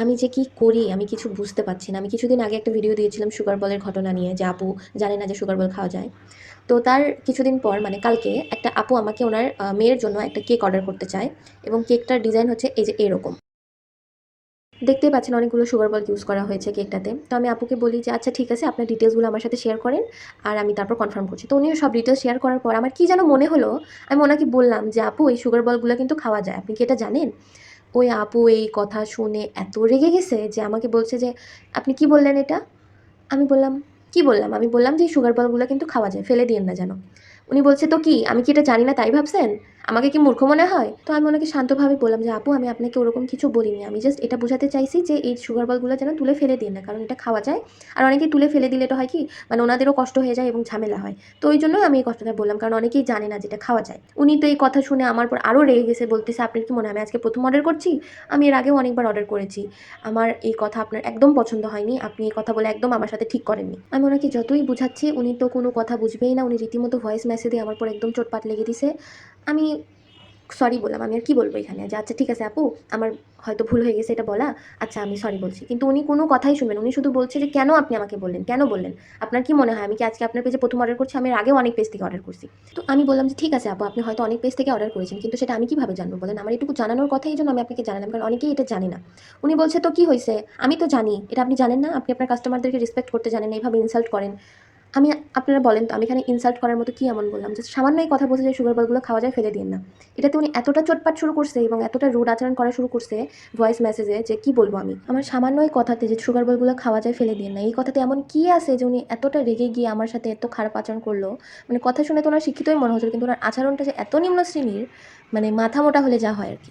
আমি যে কি করি আমি কিছু বুঝতে পারছি না। আমি কিছুদিন আগে একটা ভিডিও দিয়েছিলাম সুগার বলের ঘটনা নিয়ে, যে আপু জানে না যে সুগার বল খাওয়া যায়। তো তার কিছুদিন পর মানে কালকে একটা আপু আমাকে ওনার মেয়ের জন্য একটা কেক অর্ডার করতে চায়, এবং কেকটার ডিজাইন হচ্ছে এই যে এরকম। দেখতেই পাচ্ছেন অনেকগুলো সুগার বল ইউজ করা হয়েছে কেকটাতে। তো আমি আপুকে বলি যে আচ্ছা ঠিক আছে, আপনার ডিটেলসগুলো আমার সাথে শেয়ার করেন, আর আমি তারপর কনফার্ম করছি। তো উনিও সব ডিটেলস শেয়ার করার পর আমার কি যেন মনে হলো, আমি ওনাকে বললাম যে আপু এই সুগার বলগুলো কিন্তু খাওয়া যায়, আপনি কি এটা জানেন? ওই আপু এই কথা শুনে এত রেগে গেছে যে আমাকে বলছে যে, "আপনি কি বললেন এটা?" আমি বললাম, "কি বললাম?" আমি বললাম যে, "এই সুগার বলগুলো কিন্তু খাওয়া যায়, ফেলে দিয়েন না যেন।" উনি বলছে, "তো কি আমি কি এটা জানি না তাই ভাবছেন? আমাকে কি মূর্খ মনে হয়?" তো আমি ওনাকে শান্তভাবে বললাম যে, "আপু আমি আপনাকে ওরকম কিছু বলিনি। আমি জাস্ট এটা বোঝাতে চাইছি যে এই সুগার বলগুলো যেন তুলে ফেলে দিয়েন না। কারণ এটা খাওয়া যায়। আর অনেকেই তুলে ফেলে দিলে এটা হয় কি মানে ওনাদেরও কষ্ট হয়ে যায় এবং ঝামেলা হয়। তো ওইজন্যই আমি এই কথাটা বললাম। কারণ অনেকেই জানে না যে এটা খাওয়া যায়।" উনি তো এই কথা শুনে আমার উপর আরও রেগে গেছে, বলতেছে, "আপনার কি মনে হয় আমি আজকে ১ম অর্ডার করছি? আমি এর আগেও অনেকবার অর্ডার করেছি। আমার এই কথা আপনার একদম পছন্দ হয়নি। আপনি এই কথা বলে একদম আমার সাথে ঠিক করেননি।" আমি ওনাকে যতই বুঝাচ্ছি উনি তো কোনো কথা বুঝবেই না। উনি রীতিমতো ভয়েস মেসেজে আমার উপর একদম চোটপাট লেগে দিছে। আমি সরি বললাম। আমি আর কি বলব এখানে? যে আচ্ছা ঠিক আছে আপু, আমার হয়তো ভুল হয়ে গেছে এটা বলা। আচ্ছা আমি সরি বলছি। কিন্তু উনি কোনো কথাই শুনবেন না। উনি শুধু বলছে যে, "কেন আপনি আমাকে বললেন? কেন বললেন? আপনার কি মনে হয় আমি কি আজকে আপনার পেজে ১ম অর্ডার করছি? আমি এর আগেও অনেক পেজ থেকে অর্ডার করছি।" তো আমি বললাম যে, "ঠিক আছে আপু, আপনি হয়তো অনেক পেজ থেকে অর্ডার করেছেন। কিন্তু সেটা আমি কিভাবে জানবো বলেন? আমার এটুকু জানানোর কথা, এইজন্য আমি আপনাকে জানালাম। কারণ অনেকেই এটা জানে না।" উনি বলছে, "তো কি হইছে? আমি তো জানি। এটা আপনি জানেন না? আপনি আপনার কাস্টমারদেরকে রেসপেক্ট করতে জানেন না। এভাবে ইনসাল্ট করেন।" আমি আপনারা বলেন তো আমি এখানে ইনসাল্ট করার মতো কি এমন বললাম? জাস্ট সামান্য এই কথা বলছে যে সুগার বলগুলো খাওয়া যায়, ফেলে দিয়েন না। এটাতে উনি এতটা চোটপাট শুরু করছে এবং এতটা রুড আচরণ করা শুরু করছে ভয়েস মেসেজে, যে কি বলবো আমি? আমার সামান্য এই কথাতে যে সুগার বলগুলো খাওয়া যায়, ফেলে দিয়েন না, এই কথাতে এমন কি আছে যে উনি এতটা রেগে গিয়ে আমার সাথে এত খারাপ আচরণ করলো? মানে কথা শুনে তো উনার শিক্ষিতই মনে হচ্ছিল, কিন্তু উনার আচরণটা যে এত নিম্ন শ্রেণীর, মানে মাথা মোটা হলে যা হয় আরকি।